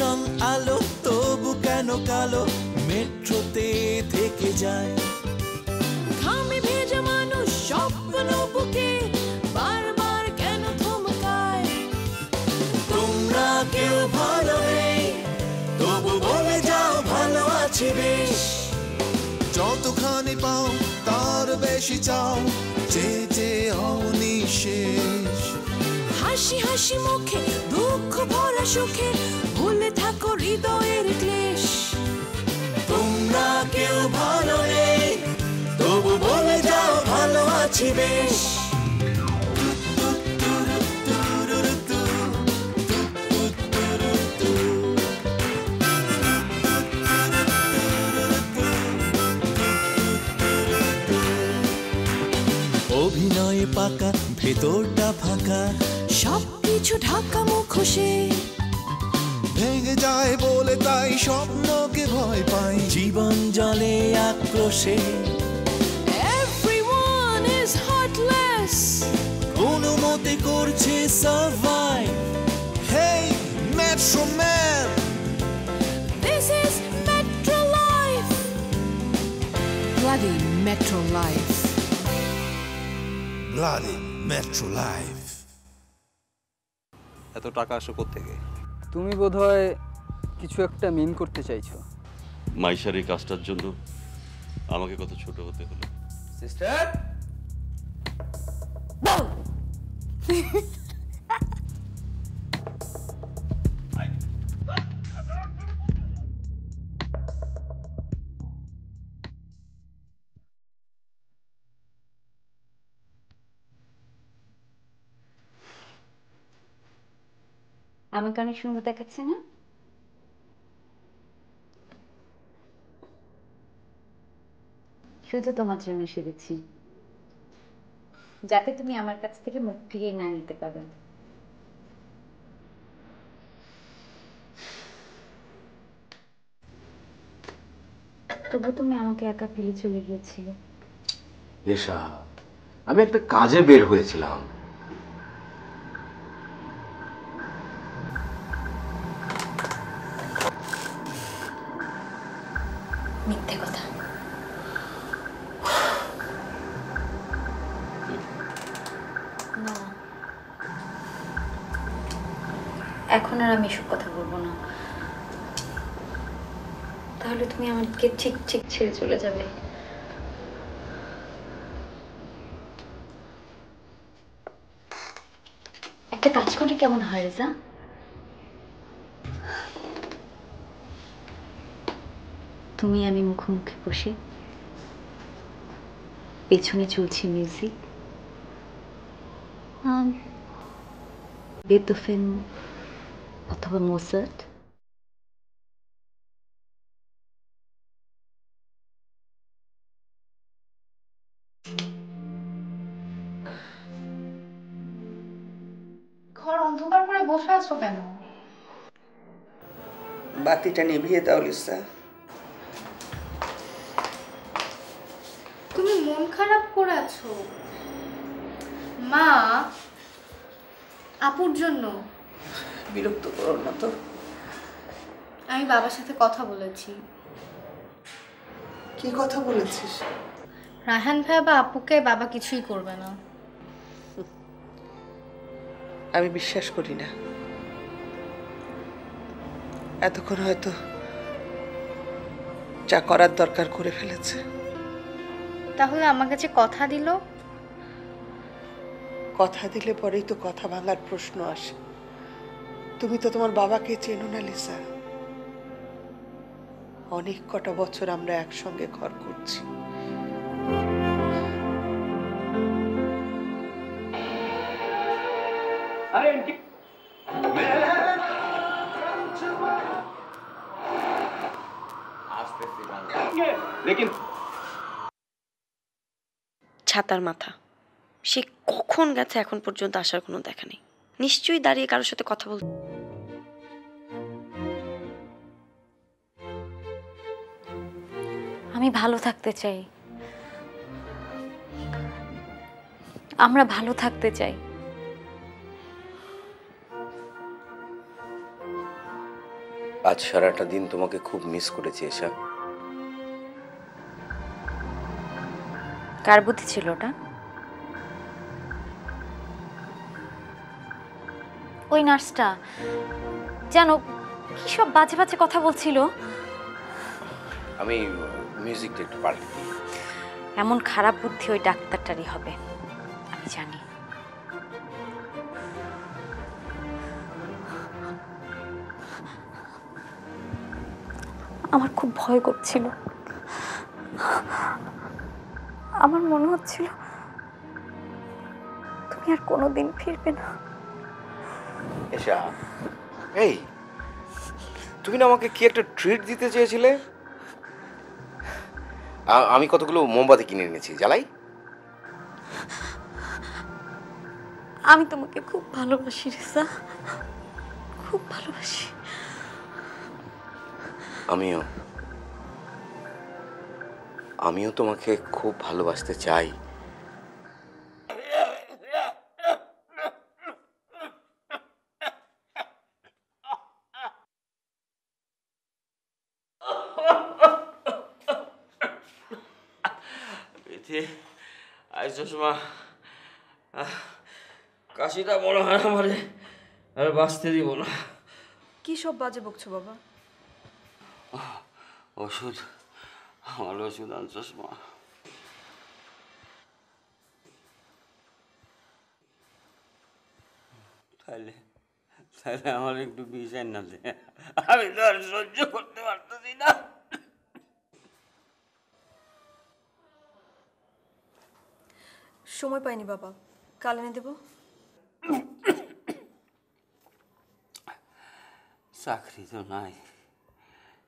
রং আলো তবু কেন কালো মেট্রোতে থেকে যায় ঘামে ভেজা মানুষ স্বপ্ন বুকে বারবার কেন থমকায় তোমরা কেউ ভালো নেই তবু বলে যাও ভালো আছি বেশ যতখানি পাও তার বেশি চাও যে যে অনিশেষ হাসি হাসি মুখে দুঃখ ভরা সুখে ভুলে থাকো হৃদয়ের ক্লেশ তোমরা কেউ ভালো নেই তবু বলে যাও ভালো আছি বেশ অভিনয়ে পাকা ভেতরটা ফাঁকা সবকিছু ঢাকা মুখোশে ভেঙে যায় বলে তাই স্বপ্নকে ভয় পাই জীবন জলে আক্রোশে Everyone is heartless কোনো মতে করছে survive hey metro man This is Metro Life Bloody Metro Life bloody metro life এত টাকা আসে কোত্থেকে? তুমি বোধহয় কিছু একটা মিন করতে চাইছো। মাইশার এই কাজটার জন্য আমাকে কত ছোট হতে হলো। সিস্টার আমাকে অনেক সুন্দর দেখাচ্ছে না? শুধু তোমার জন্য সেরেছি, যাতে তুমি আমার কাছ থেকে মুখ ফিরিয়ে না নিতে পারো। তবু তুমি আমাকে একা ফেলে চলে গিয়েছিলে। নেশা, আমি একটা কাজে বের হয়েছিলাম। মিথ্যে কথা। না, এখন আর আমি এসব কথা বলবো না। তাহলে তুমি আমাকে ঠিক ঠিক ছেড়ে চলে যাবে। একটা কাজ করলে কেমন হয় রেজা? তুমি আমি মুখোমুখি বসে, পেছনে চলছে মিউজিক, বেথোভেন অথবা মোজার্ট। ঘর অন্ধকার করে বসে আছো কেন? বাতিটা নিভিয়ে দাও লিসা। তুমি মন খারাপ করে আছো মা? আপুর জন্য? বিরক্ত করো না তো। আমি বাবার সাথে কথা বলেছি। কি কথা বলেছিস? রায়হান ভাই বা আপুকে বাবা কিছুই করবে না। আমি বিশ্বাস করি না। এতক্ষণ হয়তো যা করার দরকার করে ফেলেছে। তাহলে আমার কাছে কথা দিল? কথা দিলে পরেই তো কথা ভাঙার প্রশ্ন আসে। তুমি তো তোমার বাবাকে চেনো না লিসা। অনেক কটা বছর আমরা একসঙ্গে ঘর করছি। ছাতার মাথা, সে কখন গেছে এখন পর্যন্ত আসার কোনো দেখা নেই। নিশ্চয়ই দাঁড়িয়ে কারোর সাথে কথা বল। আমি ভালো থাকতে চাই, আমরা ভালো থাকতে চাই। আজ সারাটা দিন তোমাকে খুব মিস করেছি এশা। কার বুদ্ধি ছিল ওটা? ওই নার্সটা জানো কি সব বাজে বাজে কথা বলছিল। আমি মিউজিকটা একটু পাল্টে দিই। এমন খারাপ বুদ্ধি ওই ডাক্তারটারই হবে, আমি জানি। আমার খুব ভয় করছিল, আমার মনে হচ্ছিল তুমি আর কোনোদিন ফিরবে না। এশা, এই তুমি না আমাকে কি একটা ট্রিট দিতে চেয়েছিলে? আমি কতগুলো মোমবাতি কিনে এনেছি, জ্বালাই। আমি তোমাকে খুব ভালোবাসি রেজা, খুব ভালোবাসি। আমিও তোমাকে খুব ভালোবাসতে চাই। আই চশমা, কাশিটা মনে হয় আমারে আর বাঁচতে দিব না। কি সব বাজে বকছো বাবা? ওষুধ, আমার ওষুধ আন চশমা। তাহলে তাহলে আমার একটু বিষয় না দে, আমি তো আর সহ্য করতে পারতেছি না। সময় পাইনি বাবা, কাল এনে দেবো। চাকরি তো নাই,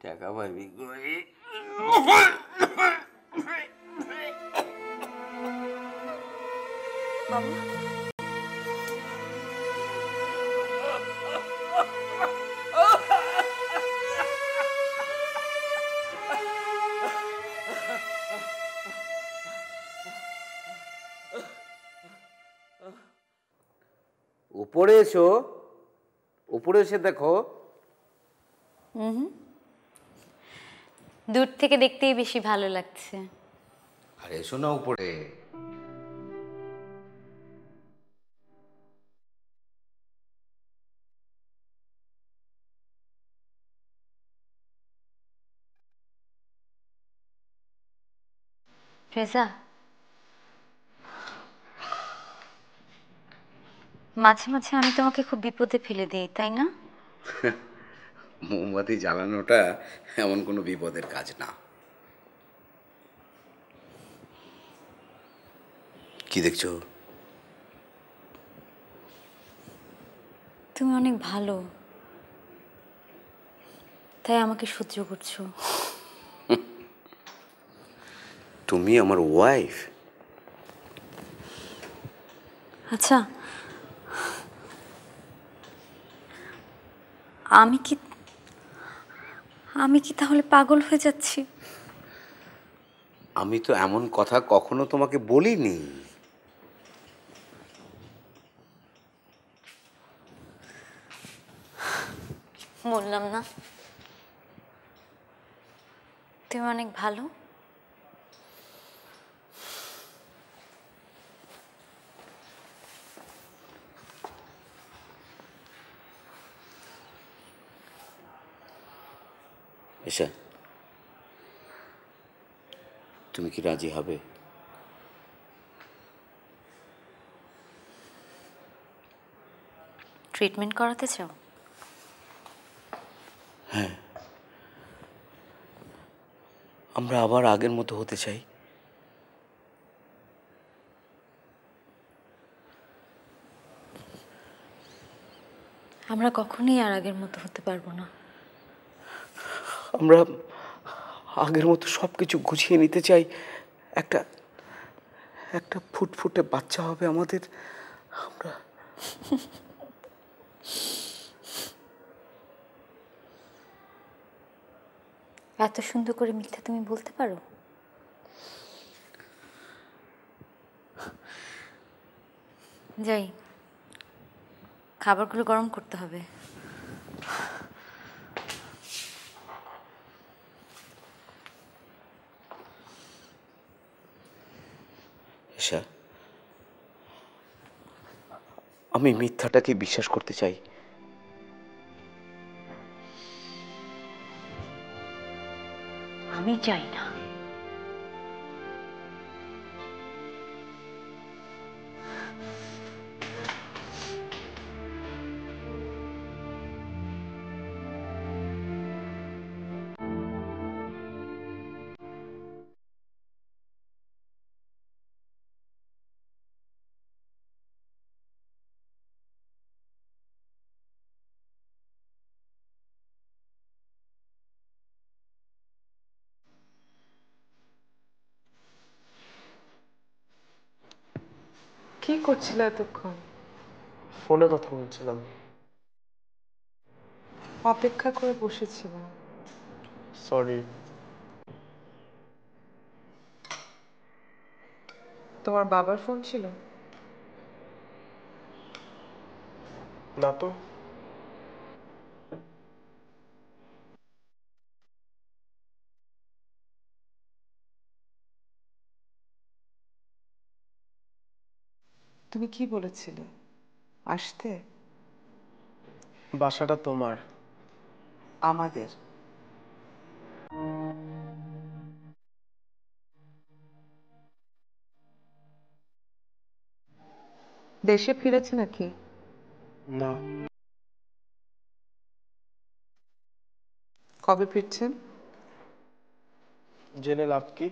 টাকা পাইবি কই? বাবা উপরে এসো, উপরে এসে দেখো। দূর থেকে দেখতেই বেশি ভালো লাগছে। আর এসো না উপরে। রেজা, মাঝে মাঝে আমি তোমাকে খুব বিপদে ফেলে দিই, তাই না? মোমবাতি জ্বালানোটা এমন কোনো বিপদের কাজ না। কি দেখছো? তুমি অনেক ভালো, তাই আমাকে সহ্য করছো। তুমি আমার ওয়াইফ। আচ্ছা, আমি কি তাহলে পাগল হয়ে যাচ্ছি? আমি তো এমন কথা কখনো তোমাকে বলিনি। বললাম না তুমি অনেক ভালো। এসা, তুমি কি রাজি হবে? ট্রিটমেন্ট করাতে চাও? হ্যাঁ, আমরা আবার আগের মতো হতে চাই। আমরা কখনোই আর আগের মতো হতে পারবো না। আমরা আগের মতো সবকিছু গুছিয়ে নিতে চাই। একটা একটা ফুটফুটে বাচ্চা হবে আমাদের। আমরা এত সুন্দর করে মিথ্যা তুমি বলতে পারো? যাই, খাবারগুলো গরম করতে হবে। আয়শা, আমি মিথ্যাটাকে বিশ্বাস করতে চাই। আমি চাই না। কি করছিলে এতক্ষণ? ফোনে কথা বলছিলাম। অপেক্ষা করে বসেছিলাম। সরি। তোমার বাবার ফোন ছিল? না তো। তুমি কি বলেছিলে? আসতে? বাসাটা তোমার। আমাদের। দেশে ফিরেছে নাকি? না। কবে ফিরছেন? জেনে লাভ কি?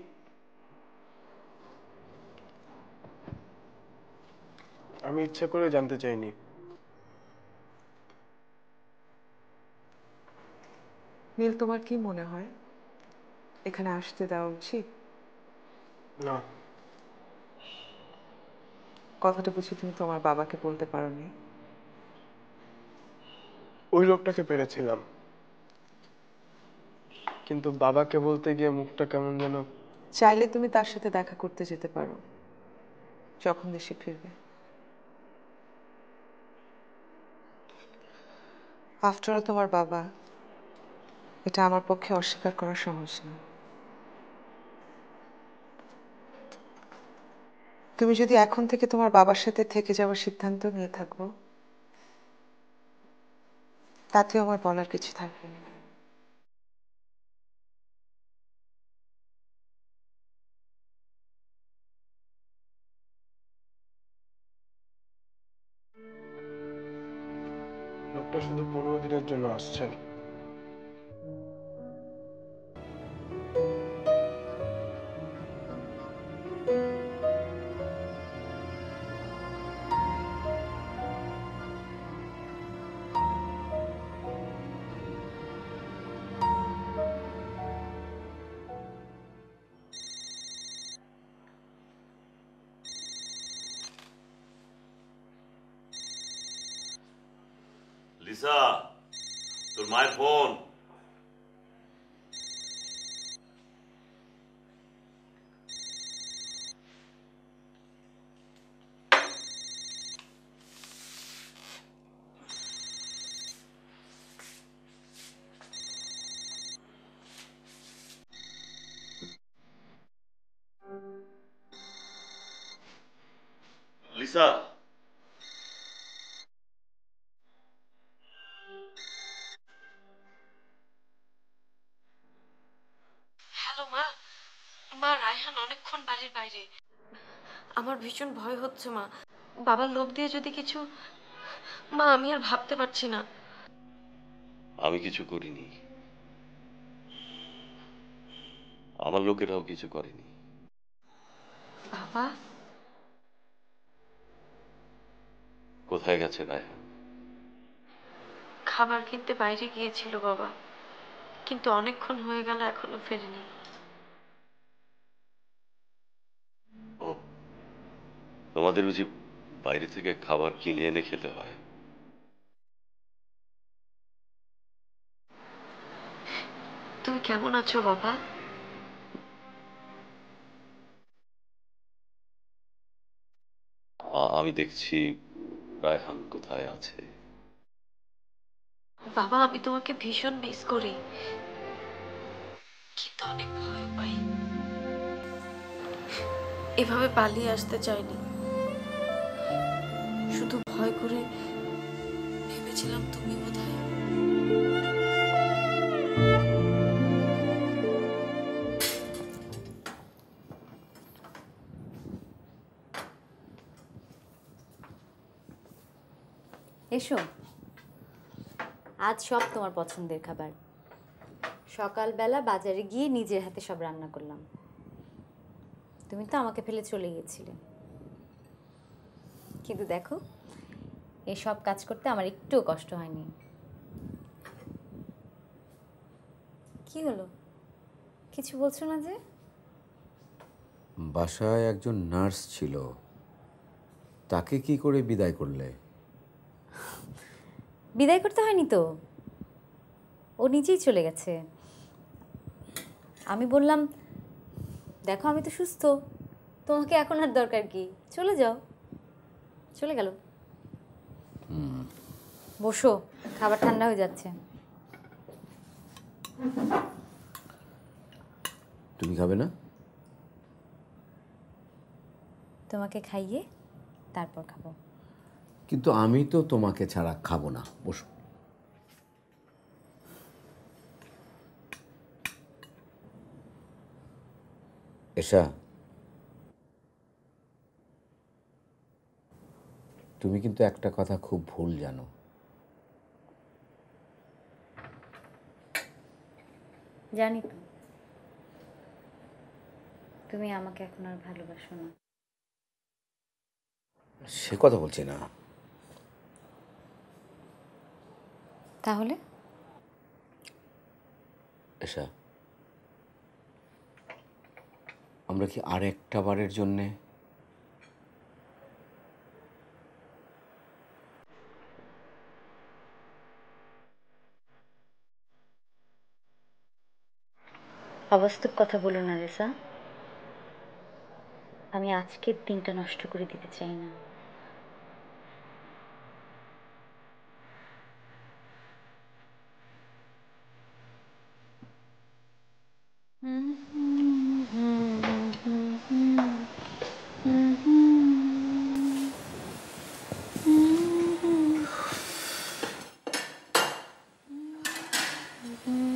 আমি ইচ্ছে করে জানতে চাইনি। নীল, তোমার কি মনে হয় এখানে আসতে দেওয়া উচিত? না। কথাটা বুঝি তুমি তোমার বাবাকে বলতে পারোনি? ওই লোকটাকে পেরেছিলাম, কিন্তু বাবাকে বলতে গিয়ে মুখটা কেমন যেন। চাইলে তুমি তার সাথে দেখা করতে যেতে পারো যখন দেশে ফিরবে। আফটার অল তোমার বাবা, এটা আমার পক্ষে অস্বীকার করা সহজ না। তুমি যদি এখন থেকে তোমার বাবার সাথে থেকে যাওয়ার সিদ্ধান্ত নিয়ে থাকো, তাতেও আমার বলার কিছু থাকবে না। লোকটা শুধু 15 দিনের জন্য আসছে। লিসা, তোর মায়ের ফোন। লিসা, হ্যালো মা। মা, রায়হান অনেকক্ষণ বাড়ির বাইরে। আমার ভীষণ ভয় হচ্ছে মা। বাবার লোভ দিয়ে যদি কিছু। মা, আমি আর ভাবতে পারছি না। আমি কিছু করিনি, আমার লোকেরাও কিছু করেনি। বাবা? কোথায় গেছে রায়হান? খাবার কিনতে বাইরে গিয়েছিল বাবা, কিন্তু অনেকক্ষণ হয়ে গেল এখনো ফেরেনি। ও, তোমাদের বুঝি বাইরে থেকে খাবার কিনে এনে খেতে হয়? তুমি কেমন আছো বাবা? আমি দেখছি রায়হান কোথায় আছে। বাবা, আমি তোমাকে ভীষণ মিস করি, কিন্তু অনেক ভয় পাই। এভাবে পালিয়ে আসতে চাইনি, শুধু ভয় করে ভেবেছিলাম তুমি বোধহয়। এসো, আজ সব তোমার পছন্দের খাবার। সকালবেলা বাজারে গিয়ে নিজের হাতে সব রান্না করলাম। তুমি তো আমাকে ফেলে চলে গিয়েছিলে, কিন্তু দেখো এসব কাজ করতে আমার একটুও কষ্ট হয়নি। কি হলো, কিছু বলছো না যে? বাসায় একজন নার্স ছিল, তাকে কি করে বিদায় করলে? বিদায় করতে হয়নি তো, ও নিজেই চলে গেছে। আমি বললাম, দেখো আমি তো সুস্থ, তোমাকে এখন আর দরকার কি, চলে যাও। চলে গেল। বসো, খাবার ঠান্ডা হয়ে যাচ্ছে। তুমি খাবে না? তোমাকে খাইয়ে তারপর খাবো। কিন্তু আমি তো তোমাকে ছাড়া খাবো না। বসো। এশা, তুমি কিন্তু একটা কথা খুব ভুল জানো। জানি তো, তুমি আমাকে এখন আর ভালোবাসো না। সে কথা বলছি না। তাহলে? এশা, আমরা কি আর একটা বারের জন্যে অবাস্তব কথা বলো না রেসা। আমি আজকের দিনটা নষ্ট করে দিতে চাই না।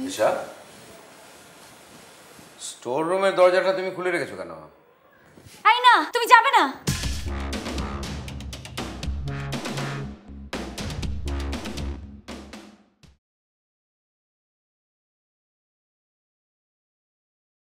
এশা, স্টোর রুমের দরজাটা তুমি খুলে রেখেছো কেন? আই না, তুমি যাবে না।